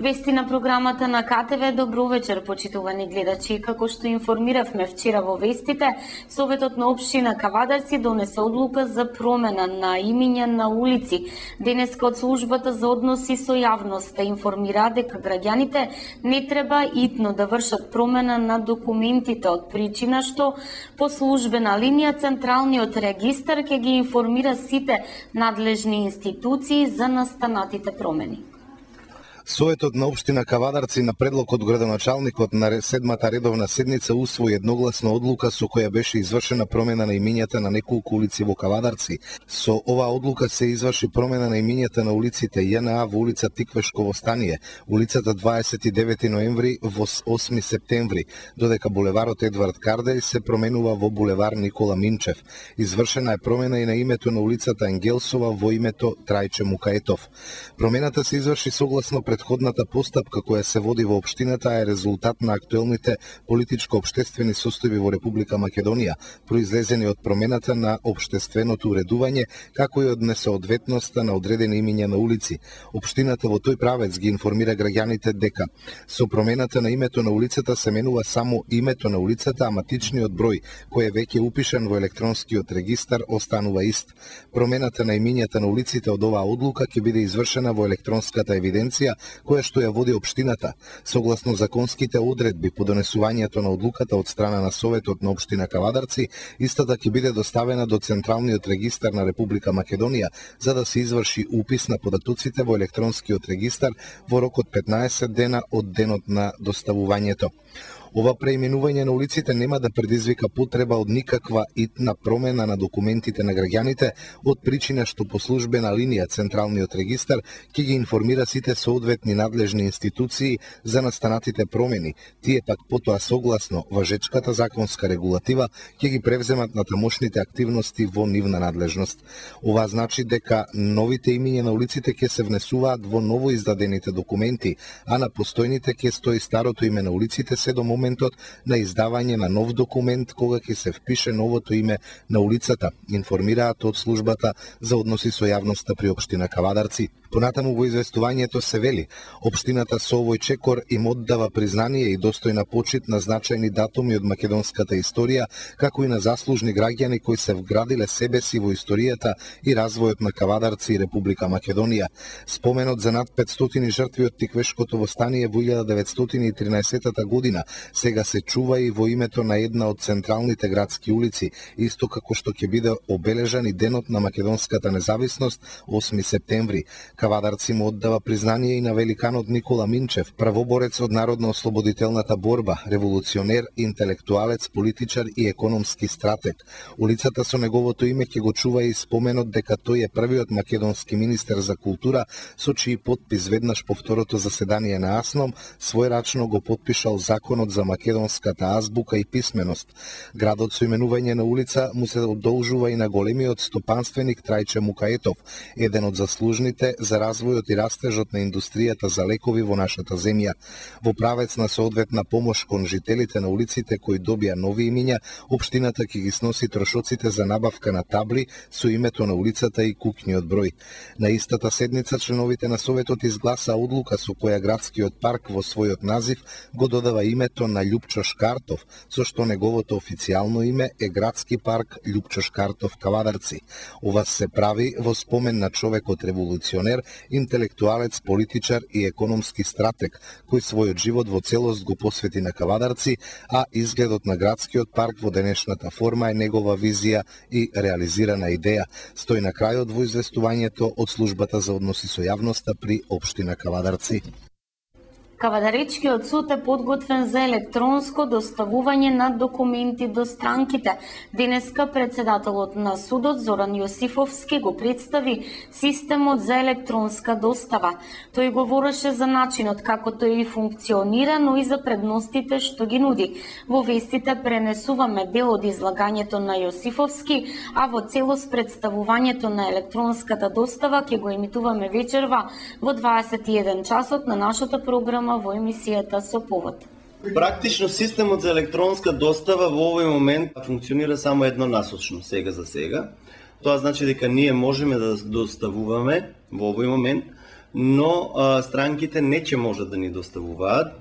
Вести на програмата на КТВ. Добро вечер, почитувани гледачи. Како што информиравме вчера во вестите, Советот на општина Кавадарци донесе одлука за промена на имиња на улици. Денеска од службата за односи со јавноста информира дека граѓаните не треба итно да вршат промена на документите од причина што по службена линија Централниот регистар ќе ги информира сите надлежни институции за настанатите промени. Советот на општина Кавадарци на предлог од градоначалникот на 7-та редовна седница усвои едногласно одлука со која беше извршена промена на имињата на неколку улици во Кавадарци. Со оваа одлука се изврши промена на имињата на улиците ЈНА во улица Тиквешково стание, улицата 29 ноември во 8 септември, додека булеварот Едвард Кардеј се променува во булевар Никола Минчев. Извршена е промена и на името на улицата Енгелсова во името Трајче Мукаетов. Промената се изврши согласно предходната постапка која се води во општината е резултат на актуелните политичко-општествени состојби во Република Македонија, произлезени од промената на општественото уредување, како и од несоодветноста на одредени имиња на улици. Општината во тој правец ги информира граѓаните дека со промената на името на улицата се менува само името на улицата, а матичниот број, кој е веќе упишан во електронскиот регистар, останува ист. Промената на имињата на улиците од оваа одлука ќе биде извршена во електронската евиденција која што ја води општината. Согласно законските одредби по донесувањето на одлуката од страна на Советот на општина Кавадарци, истата ќе биде доставена до Централниот регистар на Република Македонија за да се изврши упис на податоците во електронскиот регистар во рок од 15 дена од денот на доставувањето. Ова преименување на улиците нема да предизвика потреба од никаква итна промена на документите на граѓаните, од причина што по службена линија Централниот регистар ќе ги информира сите соодветни надлежни институции за настанатите промени. Тие пак потоа согласно важечката законска регулатива ќе ги превземат натамошните активности во нивна надлежност. Ова значи дека новите имиња на улиците ќе се внесуваат во новоиздадените документи, а на постојните ќе стои старото име на улиците се до моментот на издавање на нов документ кога ќе се впише новото име на улицата, информираат од службата за односи со јавноста при општина Кавадарци. Понатаму во известувањето се вели, општината со овој чекор им оддава признание и достојна почит на значајни датуми од македонската историја, како и на заслужни граѓани кои се вградиле себе си во историјата и развојот на Кавадарци и Република Македонија. Споменот за над 500 жртви од Тиквешкото востание во 1913 година сега се чува и во името на една од централните градски улици, исто како што ќе биде обележан и денот на македонската независност 8 септември. Кавадарци му оддава признание и на великанот Никола Минчев, правоборец од народно-ослободителната борба, револуционер, интелектуалец, политичар и економски стратег. Улицата со неговото име ќе го чува и споменот дека тој е првиот македонски министер за култура, со чиј подпис веднаш по второто заседание на АСНОМ својрачно го подпишал законот за македонската азбука и писменост. Градот со именување на улица му се одолжува и на големиот стопанственик Трајче Мукаетов, еден од заслужните за развојот и растежот на индустријата за лекови во нашата земја. Во правец на соодветна помош кон жителите на улиците кои добија нови имиња, општината ќе ги сноси трошоците за набавка на табли со името на улицата и куќниот број. На истата седница членовите на Советот изгласа одлука со која градскиот парк во својот назив го додава името на Љупчо Шкартов, со што неговото официјално име е Градски парк Љупчо Шкартов Кавадарци. Ова се прави во спомен на човекот револуционер, интелектуалец, политичар и економски стратег, кој својот живот во целост го посвети на Кавадарци, а изгледот на градскиот парк во денешната форма е негова визија и реализирана идеја. Стои на крајот во известувањето од службата за односи со јавноста при општина Кавадарци. Кавадаречкиот суд е подготвен за електронско доставување на документи до странките. Денеска председателот на судот Зоран Јосифовски го представи системот за електронска достава. Тој говореше за начинот како тој функционира, но и за предностите што ги нуди. Во вестите пренесуваме дел од излагањето на Јосифовски, а во целост представувањето на електронската достава ќе го емитуваме вечерва во 21 часот на нашата програма во емисијата со повод. Практично системот за електронска достава во овој момент функционира само еднонасочно, сега за сега. Тоа значи дека ние можеме да доставуваме во овој момент но странките не ќе можат да ни доставуваат.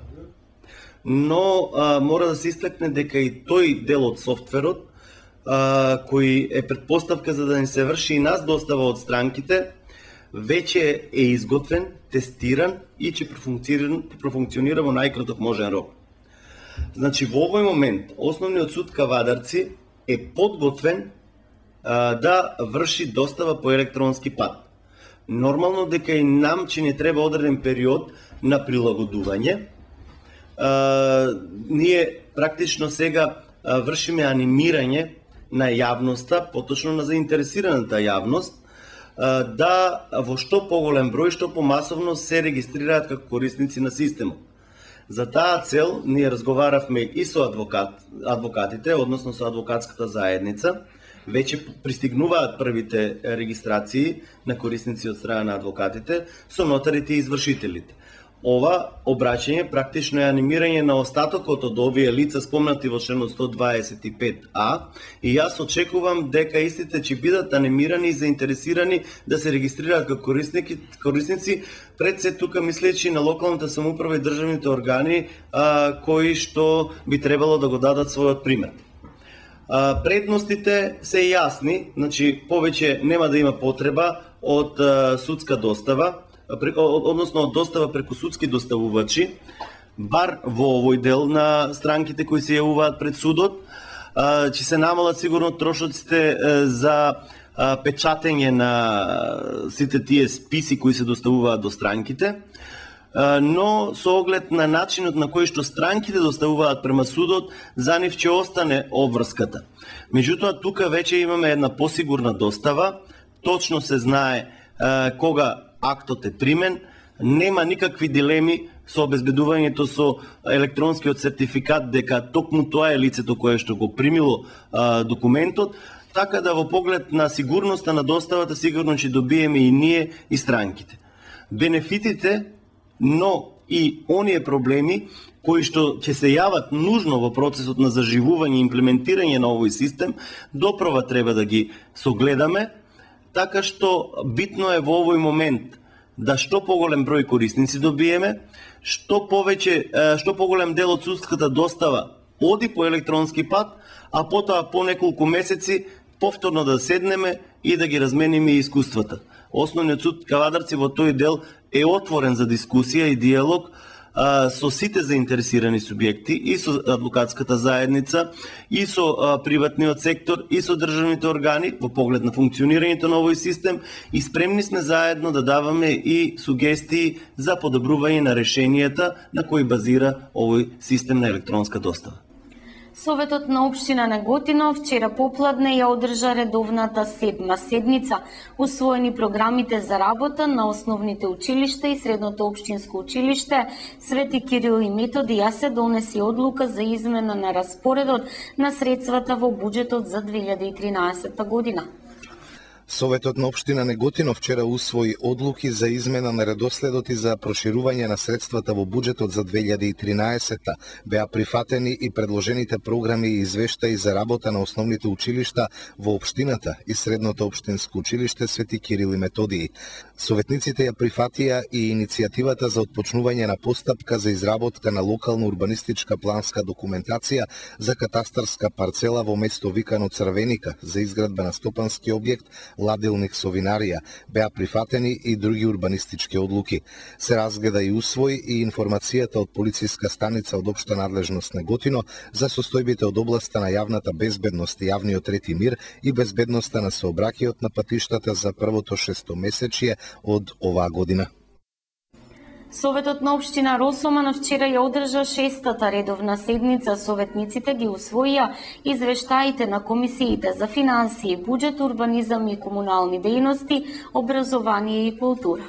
Но мора да се истакне дека и тој дел од софтверот, кој е предпоставка за да ни се врши и нас достава од странките, веќе е изготвен, тестиран и ќе профункционира во најкраток можен рок. Значи, во овој момент, Основниот суд Кавадарци е подготвен да врши достава по електронски пат. Нормално дека и нам ќе не треба одреден период на прилагодување. Ние практично сега вршиме анимирање на јавноста, поточно на заинтересираната јавност, да во што поголем број, што помасовно се регистрираат како корисници на системот. За таа цел ние разговаравме и со адвокатите, односно со адвокатската заедница. Веќе пристигнуваат првите регистрации на корисници од страна на адвокатите со нотарите и извршителите. Ова обраќање практично е анимирање на остатокот од овие лица спомнати во членот 125а и јас очекувам дека истите ќе бидат анимирани и заинтересирани да се регистрираат како корисници, пред се тука мислејќи на локалната самоуправа и државните органи кои што би требало да го дадат својот пример. Предностите се јасни, значи повеќе нема да има потреба од судска достава, односно од достава преку судски доставувачи, бар во овој дел на странките кои се јавуваат пред судот, ќе се намалат сигурно трошоците за печатење на сите тие списи кои се доставуваат до странките, но со оглед на начинот на кој што странките доставуваат према судот, за нив ќе остане обврската. Меѓутоа, тука веќе имаме една посигурна достава, точно се знае кога актот е примен, нема никакви дилеми со обезбедувањето со електронскиот сертификат дека токму тоа е лицето кое што го примило документот, така да во поглед на сигурноста на доставата сигурно ќе добиеме и ние и странките. Бенефитите, но и оние проблеми кои што ќе се јават нужно во процесот на заживување и имплементирање на овој систем, допрова треба да ги согледаме, така што битно е во овој момент да што поголем број корисници добиеме, што поголем дел од судската достава оди по електронски пат, а потоа по неколку месеци повторно да седнеме и да ги размениме искуствата. Основниот суд Кавадарци во тој дел е отворен за дискусија и диалог со сите заинтересирани субјекти, и со адвокатската заедница, и со приватниот сектор, и со државните органи во поглед на функционирањето на овој систем, и спремни сме заедно да даваме и сугестии за подобрување на решенијата на кои базира овој систем на електронска достава. Советот на општина Неготино вчера попладне ја одржа редовната 7-ма седница. Усвоени програмите за работа на основните училишта и средното општинско училиште Свети Кирил и Методи, ја се донеси одлука за измена на распоредот на средствата во буџетот за 2013 година. Советот на општина Неготино вчера усвои одлуки за измена на редоследот и за проширување на средствата во буџетот за 2013. Беа прифатени и предложените програми и извештаи за работа на основните училишта во општината и средното општинско училиште Свети Кирил и Методиј. Советниците ја прифатија и иницијативата за отпочнување на постапка за изработка на локална урбанистичка планска документација за катастарска парцела во место викано Црвеника за изградба на стопански објект ладилник со винарија. Беа прифатени и други урбанистички одлуки. Се разгледа и усвои и информацијата од полициска станица од општа надлежност Неготино за состојбите од областа на јавната безбедност, јавниот ред и мир и безбедноста на сообраќајот на патиштата за првото шестомесечје од оваа година. Советот на општина Росоман вчера ја одржа 6-та редовна седница. Советниците ги усвоија извештаите на комисиите за финансии, буџет, урбанизам и комунални дејности, образование и култура.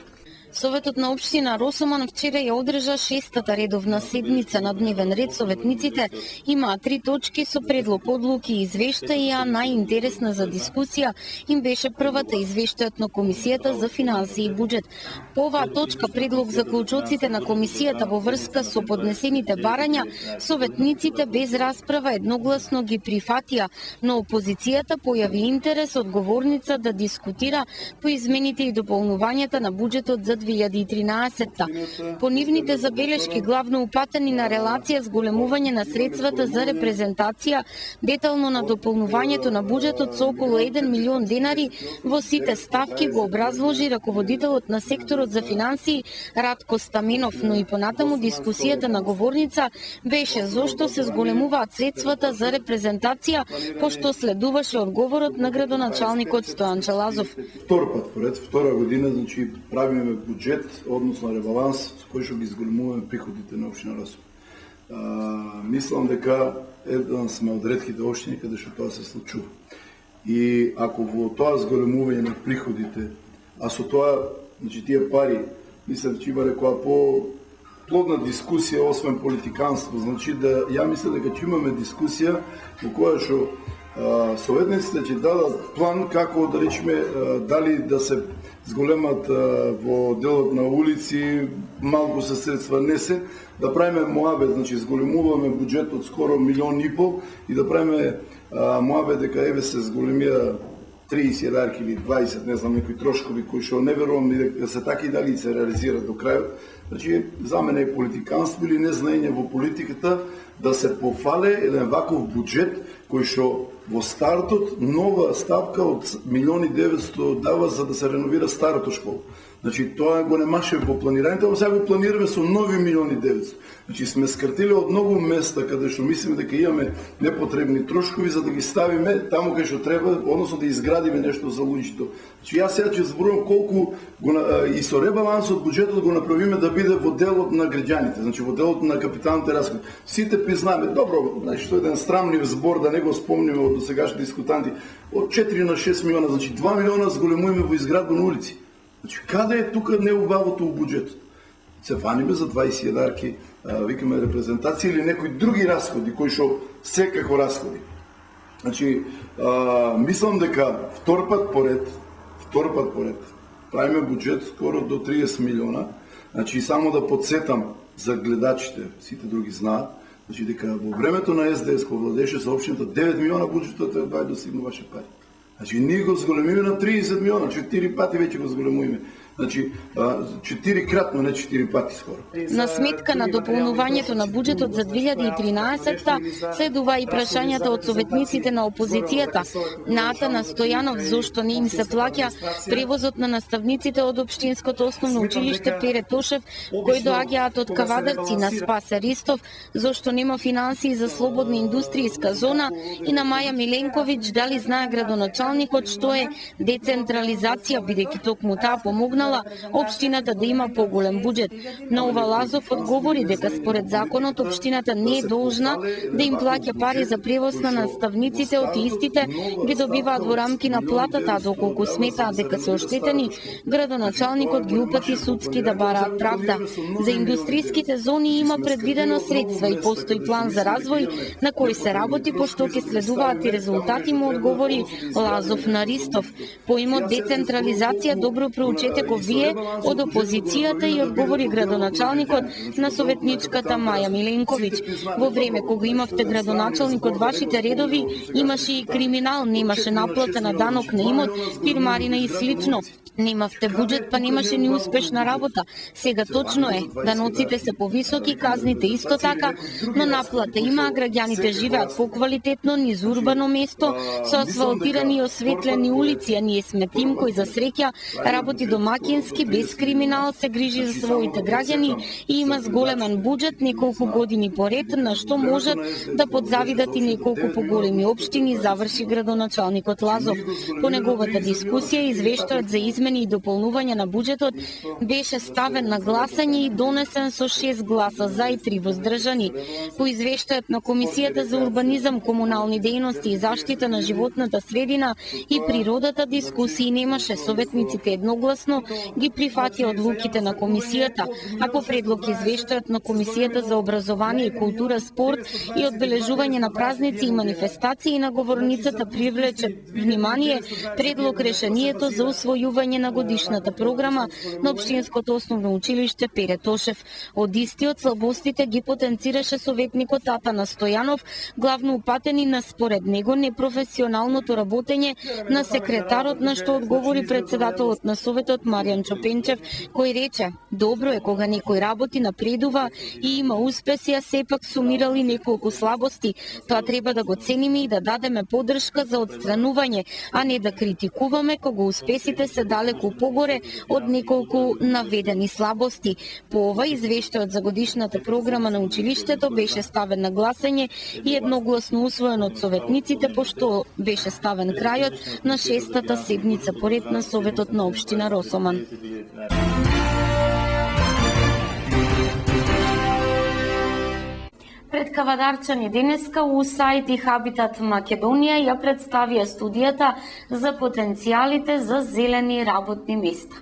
Советот на општина Росоман вчера ја одржа 6-та редовна седница. На дневен ред советниците имаат 3 точки со предлог одлуки и извештаи, а најинтересна за дискусија им беше првата извештајот на Комисијата за финансии и буџет. По оваа точка предлог заклучоците на комисијата во врска со поднесените барања, советниците без расправа едногласно ги прифатија, но опозицијата појави интерес од говорница да дискутира по измените и дополнувањата на буџетот за 2013. По нивните забелешки главно упатени на релација зголемување на средствата за репрезентација, детално на дополнувањето на буџетот со околу 1 милион денари во сите ставки го образложи раководителот на секторот за финансии Радко Стаменов, но и понатаму дискусијата на говорница беше зошто се зголемуваат средствата за репрезентација, пошто следуваше одговорот на градоначалникот Стојанче Лазов. Втор пат поред, втора година, значи правиме буџет, односно ребаланс, со кој што ги зголемуваме приходите на општина Расов. Мислам дека еден сме од ретките општини каде што тоа се случува. И ако во тоа зголемување на приходите, а со тоа, значи тие пари, мислам че има некоја плодна дискусија, освен политиканство, значи да ја мислам дека ќе имаме дискусија во која што советниците ќе дадат план како да речеме дали да се зголемат во делот на улици, малку се средства не се, да правиме моабет, значи зголемуваме буџетот скоро 1,5 милион и да правиме моабет дека еве се зголемија 30 или 20, не знам, некои трошкови кои што не верувам дека се така и дали се реализираат до крајот. Значи, за мене е политиканство или незнаење во политиката да се пофале еден ваков буџет кој што во стартот нова ставка од 1.900.000 дава за да се реновира старата школа. Значи, тоа го немаше во планирањето, а сега го планираме со нови 1.900.000. Значи, сме скртили од многу места каде што мислиме дека имаме непотребни трошкови за да ги ставиме таму кај што треба, односно да изградиме нешто за луѓето. Значи, јас сега ќе зборувам колку и со ребалансот буџетот го направиме да биде во делот на граѓаните, значи во делот на капиталните расходи. Сите признаме, добро, значи што еден срамлив збор да не го спомниме од досегашните дискутанти, од 4 на 6 милиона, значи 2 милиона зголемуваме во изградба на улици. Значи, каде е тука неубавото у буџетот? Се ваниме за 20 викаме репрезентација или некои други расходи, кои што секако расходи. Значи, мислам дека втор пат поред, правиме буџет скоро до 30 милиона. Значи, само да подсетам за гледачите, сите други знаат, значи дека во времето на СДС кој владеше со општината 9 милиона буџетот е достигнуваше пари. Значи, ние го зголемиме на 30 милиона, 4 пати веќе го зголемиме. Значи, 4 кратно, не 4 пати скоро. На сметка на дополнувањето на буџетот за 2013-та следува и прашањата од советниците на опозицијата. На Атанас Стојанов зошто не им се плаќа превозот на наставниците од Општинското основно училиште Пере Тошев, кои доаѓаат од Кавадарци, на Спасе Ристов, зошто нема финансии за слободна индустријска зона, и на Маја Миленковиќ дали знае градоначалникот што е децентрализација, бидејќи токму таа помогнала општината да има поголем буџет. На ова Лазов одговори дека според законот општината не е должна да им плаќа пари за превоз на наставниците, од истите ги добиваат во рамки на платата, а доколку сметаат дека се оштетени, градоначалникот ги упати судски да бараат правда. За индустријските зони има предвидено средства и постои план за развој на кој се работи, пошто ќе следуваат и резултати, му одговори Лазов на Ристов. Поимот децентрализација добро проучете го вие од опозицијата, и одговори градоначалникот на советничката Маја Миленковиќ. Во време кога имавте градоначалник од вашите редови, имаше и криминал, немаше наплата на данок на имот, фирмарина и слично. Немавте буџет, па немаше ни успешна работа. Сега точно е, даноците се повисоки, казните исто така, но наплата има, а граѓаните живеат поквалитетно низ урбано место, со асфалтирани и осветлени улици, а ние сме тим кој за среќа работи домакински, без криминал, се грижи за своите граѓани и има зголемен буџет неколку години поред, на што можат да подзавидат и неколку поголеми општини, заврши градоначалникот Лазов. По неговата дискусија, извештајот за измени и дополнување на буџетот беше ставен на гласање и донесен со 6 гласа за и 3 воздржани. По извештајот на Комисијата за урбанизам, комунални дејности и заштита на животната средина и природата дискусии немаше. Советниците едногласно ги прифатија одлуките на комисијата, а по предлог извештајот на Комисијата за образование, култура, спорт и одбележување на празници и манифестации на говорницата привлече внимание предлог решението за усвојување на годишната програма на Општинското основно училиште Пере Тошев. Од истиот слабостите ги потенцираше советникот Атанас Стојанов, главно упатени на според него непрофесионалното работење на секретарот, на што одговори председателот на Советот Маријан Чопенчев, кој рече: "Добро е кога некој работи, напредува и има успеси, а сепак сумирали неколку слабости. Тоа треба да го цениме и да дадеме поддршка за отстранување, а не да критикуваме кога успесите се далеку погоре од неколку наведени слабости." По ова извештајот за годишната програма на училиштето беше ставен на гласање и едногласно усвоен од советниците, пошто беше ставен крајот на 6-та седница поред на Советот на општина Росоман. Пред кавадарчани денеска USAID и Хабитат Македонија ја представија студијата за потенцијалите за зелени работни места.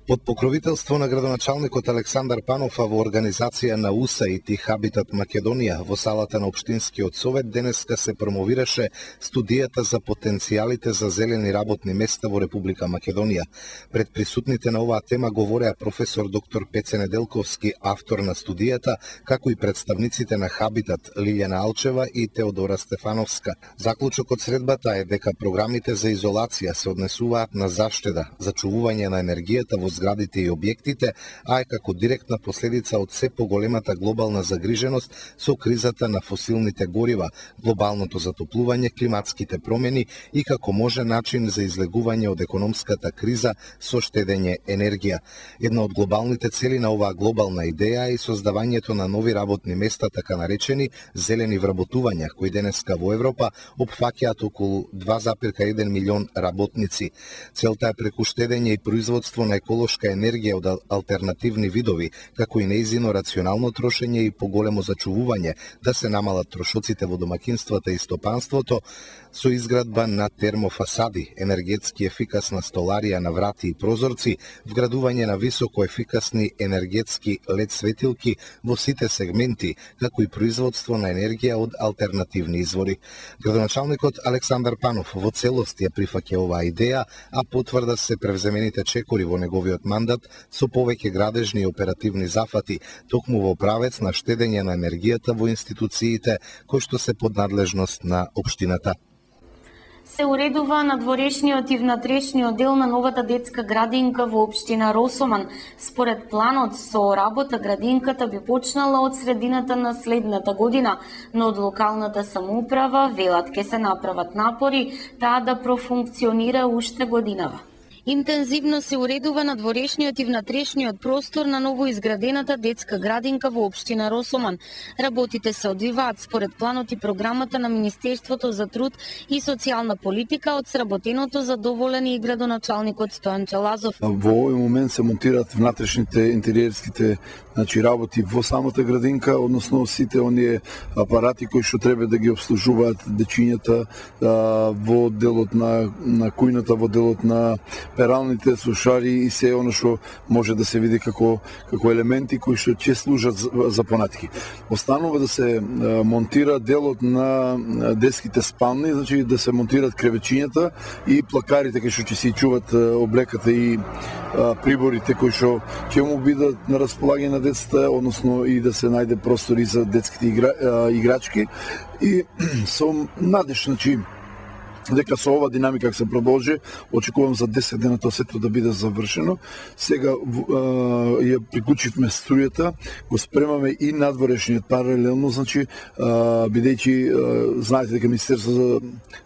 Под покровителство на градоначалникот Александар Панов во организација на USAID и Хабитат Македонија во салата на Општинскиот совет денеска се промовираше студијата за потенцијалите за зелени работни места во Република Македонија. Пред присутните на оваа тема говореа професор доктор Пеце Неделковски, автор на студијата, како и представниците на Хабитат Лилјана Алчева и Теодора Стефановска. Заклучокот средбата е дека програмите за изолација се однесуваат на заштеда, зачувување на енергијата во зградите и објектите, а е како директна последица од се поголемата глобална загриженост со кризата на фосилните горива, глобалното затоплување, климатските промени и како може начин за излегување од економската криза со штедење енергија. Една од глобалните цели на оваа глобална идеја е создавањето на нови работни места, така наречени зелени вработувања, кои денеска во Европа опфаќаат околу 2,1 милион работници. Целта е преку штедење и производство на екологска енергија од алтернативни видови, како и неизино рационално трошење и поголемо зачувување, да се намалат трошоците во домакинствата и стопанството со изградба на термофасади, енергетски ефикасна столарија на врати и прозорци, вградување на високо ефикасни енергетски LED светилки во сите сегменти, како и производство на енергија од алтернативни извори. Градоначалникот Александар Панов во целост ја прифаќа оваа идеја, а потврда се превземените чекори во неговиот мандат со повеќе градежни и оперативни зафати, токму во правец на штедење на енергијата во институциите кои што се под надлежност на општината. Се уредува надворешниот и внатрешниот дел на новата детска градинка во општина Росоман. Според планот со работа градинката би почнала од средината на следната година, но од локалната самоуправа велат ке се направат напори таа да профункционира уште годинава. Интензивно се уредува надворешниот и внатрешниот простор на новоизградената детска градинка во општина Росоман. Работите се одвиваат според планот и програмата на Министерството за труд и социјална политика од сработеното задоволен и градоначалникот Стојан Челазов. Во овој момент се монтираат внатрешните интериерските работи во самата градинка, односно сите оние апарати кои што треба да ги обслужуваат дечињата во делот на кујната, во делот на пералните, сушари и се оно што може да се види како елементи кои што ќе служат за понатки. Останува да се монтира делот на детските спални, значи да се монтираат кревечињата и плакарите кои што ќе се чуваат облеката и приборите кои што ќе му бидат на располагање на децата, односно и да се најде простори за детските играчки и со надеж, значи дека со ова динамика ќе се продолжи, очекувам за 10 дена тоа сето да биде завршено. Сега ја приклучивме струјата, го спремаме и надворешниот паралелно, значи бидејќи знаете дека Министерството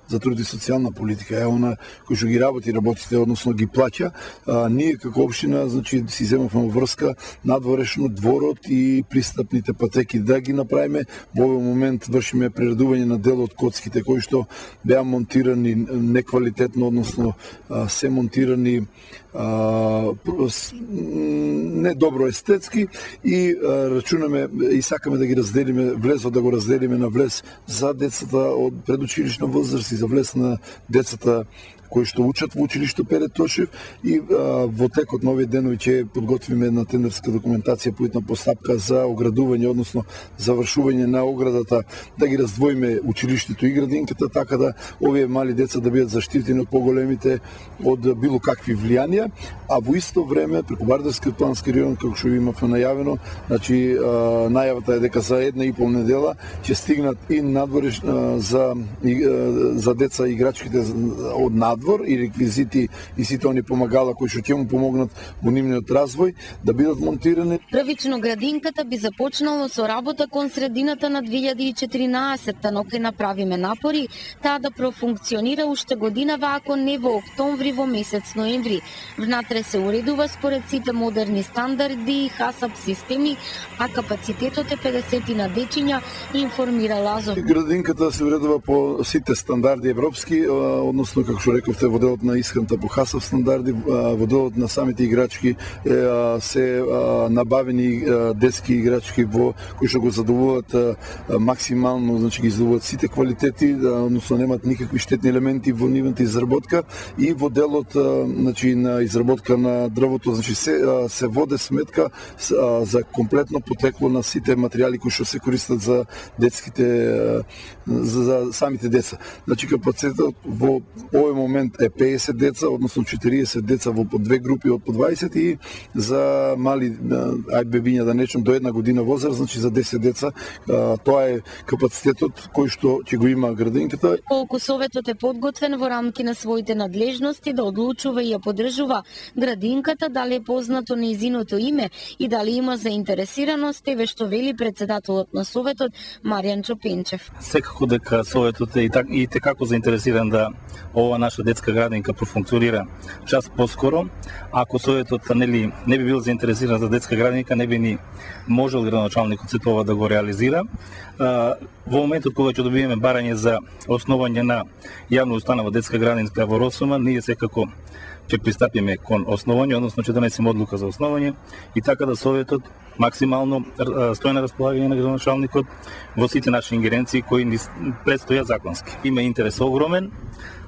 за труд и социјална политика е она кој што ги работи работите, односно ги плаќа. Ние како општина, значи си земавме врска надворешно дворот и пристапните патеки да ги направиме. Во овој момент вршиме прередување на дел од коцките кои што беа монтирани неквалитетно, односно се монтирани не добро естетски и рачунаме и сакаме да ги разделиме, влезот да го разделиме на влез за децата од предучилишна возраст и за влез на децата кои што учат во училиште Пере Тошев и во текот на овие денови ќе подготвиме една тендерска документација по итна постапка за оградување, односно завршување на оградата, да ги раздвоиме училиштето и градинката, така да овие мали деца да бидат заштитени од поголемите од било какви влијанија земје, а во исто време преку Вардарскиот плански район, како што имавме најавено, значи најавата е дека за 1,5 недела ќе стигнат и надвор за деца играчките од надвор и реквизити и сите они помагала кои што ќе му помогнат во нивниот развој да бидат монтирани. Првично градинката би започнало со работа кон средината на 2014, но ќе направиме напори таа да профункционира уште годинава, ако не во октомври, во месец ноември. Внатре се уредува според сите модерни стандарди и ХАСАП системи, а капацитетот е 50 на дечиња, информира Лазов. Градинката се уредува по сите стандарди европски, односно како што рековте во делот на исхраната по ХАСАП стандарди, во делот на самите играчки се набавени детски играчки кои што го задоволуваат максимално, значи ги задоволуваат сите квалитети, односно немаат никакви штетни елементи во нивната изработка, и во делот значи на изработка на дрвото, значи се воде сметка за комплетно потекло на сите материјали кои што се користат за детските, за самите деца. Значи капацитетот во овој момент е 50 деца, односно 40 деца во по две групи од по 20, и за мали бебиња, да нечем до 1 година возраст, значи за 10 деца. Тоа е капацитетот кој што ќе го има градинката. Колку Советот е подготвен во рамки на своите надлежности да одлучува и ја поддржува градинката, дали е познато нејзиното име и дали има заинтересираност, еве што вели председателот на Советот Маријан Чопенчев. Секако дека Советот е и текако заинтересиран да ова наша детска градинка профункционира час поскоро. Ако Советот не би бил заинтересиран за детска градинка, не би ни можел градоначалникот се тоа да го реализира. Во моментот кога ќе добиеме барање за основање на јавна установа детска градинка во Росома, ние секако ќе пристапиме кон основање, односно ќе донесеме одлука за основање, и така да Советот максимално стои на располагање на градоначалникот во сите наши ингеренции кои ни предстојат законски. Има интерес огромен.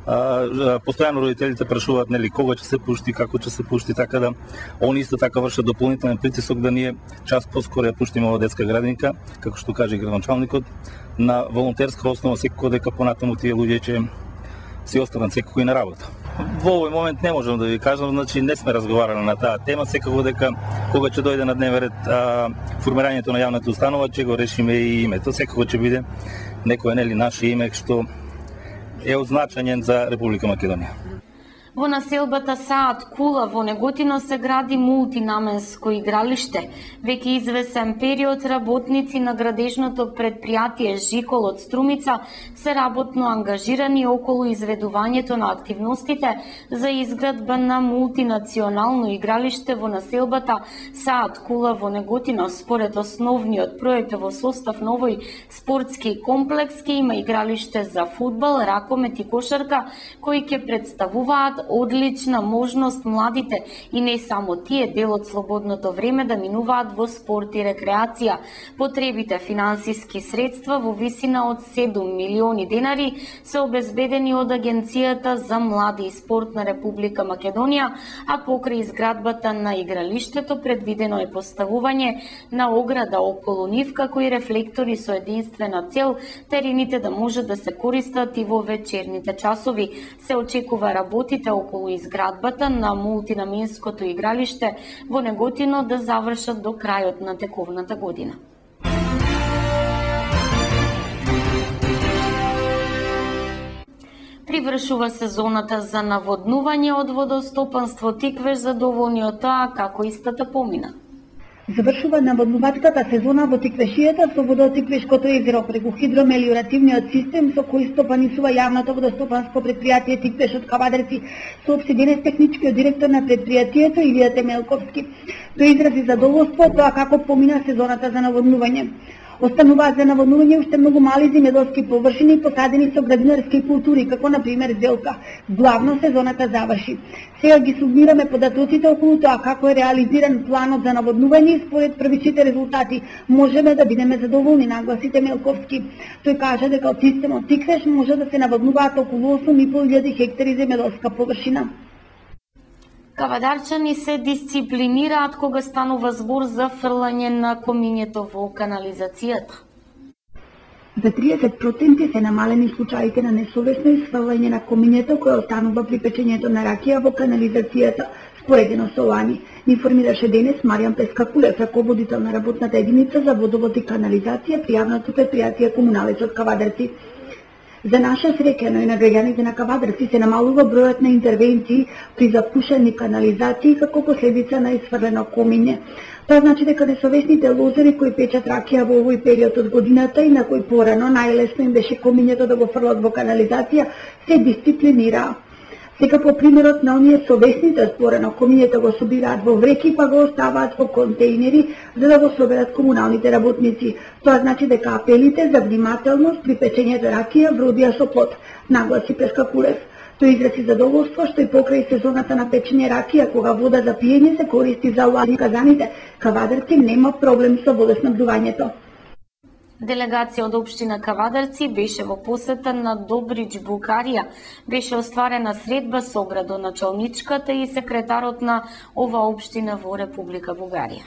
Постојано родителите прашуваат кога ќе се пушти, како ќе се пушти, така да они исто така вршат дополнителен притисок да ние час поскоро ја пуштиме ова детска градинка, како што каже градоначалникот, на волонтерска основа, секако дека понатаму тие луѓе ќе си останат секако и на работа. Во овој момент не можам да ви кажам, значи не сме разговарали на таа тема, секако дека кога ќе дојде на дневен ред формирањето на јавната установа, ќе го решиме и името. Секако ќе биде некое наше име што е од значење за Република Македонија. Во населбата Саат Кула во Неготино се гради мултинаменско игралиште. Веќе извесен период работници на градежното предпријатие Жикол од Струмица се работно ангажирани околу изведувањето на активностите за изградба на мултинационално игралиште во населбата Саат Кула во Неготино. Според основниот проект во состав на овој спортски комплекс ќе има игралиште за фудбал, ракомет и кошарка кои ќе представуваат одлична можност младите и не само тие дел од слободното време да минуваат во спорт и рекреација. Потребите финансиски средства во висина од 7 милиони денари се обезбедени од Агенцијата за млади и спорт на Република Македонија, а покрај изградбата на игралиштето предвидено е поставување на ограда околу нив, како и рефлектори со единствена цел терените да може да се користат и во вечерните часови. Се очекува работите околу изградбата на мултинаменското игралиште во Неготино да завршат до крајот на тековната година. Привршува сезоната за наводнување од водостопанство Тиквеш, задоволни од тоа како истата помина. Завршува наводнувачката сезона во Тиквешијата со водотиквешкото езеро преку хидромелиоративниот систем со кој стопанисува јавното водостопанско предпријатие Тиквеш од Кавадарци, соопшти денес техничкиот директор на предпријатието Илија Темелковски. Тој изрази задоволство тоа како помина сезоната за наводнување. Остануваат за наводнување уште многу мали земјоделски површини посадени со градинарски култури, како на пример зелка. Главно сезоната заврши. Сега ги сумираме податоците околу тоа како е реализиран планот за наводнување и според првичните резултати можеме да бидеме задоволни, нагласи Темелковски. Тој кажа дека од системот Тиквеш може да се наводнуваат околу 8.500 хектари земјоделска површина. Кавадарчани се дисциплинираат кога станува збор за фрлање на комињето во канализацијата. За 30% се намалени случаите на несовесно исфрлање на комињето кое останува при печењето на ракија во канализацијата, Поредено со ова ни информираше денес Маријан Пескакулев, раководител на работната единица за водовод и канализација при јавното предпријатие Комуналец од Кавадарци. За наша среќа, но и на граѓаните на Кавадарци се намалува бројот на интервенции при запушени канализации како последица на исфрлено комиње. Тоа значи дека несовесните лозери кои печат ракија во овој период од годината и на кои порано најлесно им беше комињето да го фрлат во канализација, се дисциплинираа. Сега по примерот на оние совесните спорено комињето го собираат во вреки па го оставаат во контејнери за да го соберат комуналните работници. Тоа значи дека апелите за внимателност при печењето ракија вродија со плод, нагласи Пескакулев. Тој изрази задоволство што и покрај сезоната на печење ракија, кога вода за пиење се користи за улази казаните, Кавадарци нема проблем со водоснабдувањето. Делегација од општина Кавадарци беше во посета на Добрич, Бугарија. Беше остварена средба со градоначалничката и секретарот на ова општина во Република Бугарија.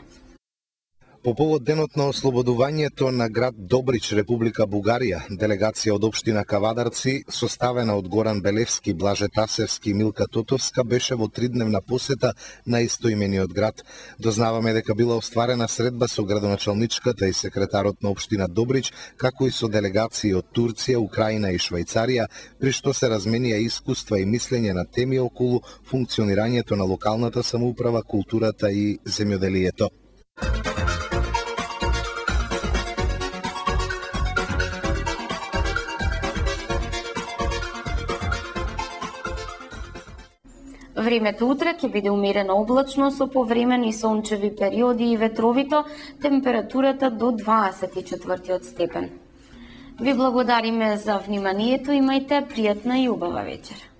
По повод денот на ослободувањето на град Добрич, Република Бугарија, делегација од општина Кавадарци, составена од Горан Белевски, Блаже Тасевски и Милка Тотовска, беше во 3-дневна посета на истоимениот град. Дознаваме дека била остварена средба со градоначалничката и секретарот на општина Добрич, како и со делегации од Турција, Украина и Швајцарија, при што се разменија искуства и мислење на теми околу функционирањето на локалната самоуправа, културата и земјоделието. Времето утре ќе биде умерено облачно со повремени сончеви периоди и ветровито, температурата до 24 степен. Ви благодариме за вниманието, имајте пријатна и убава вечер.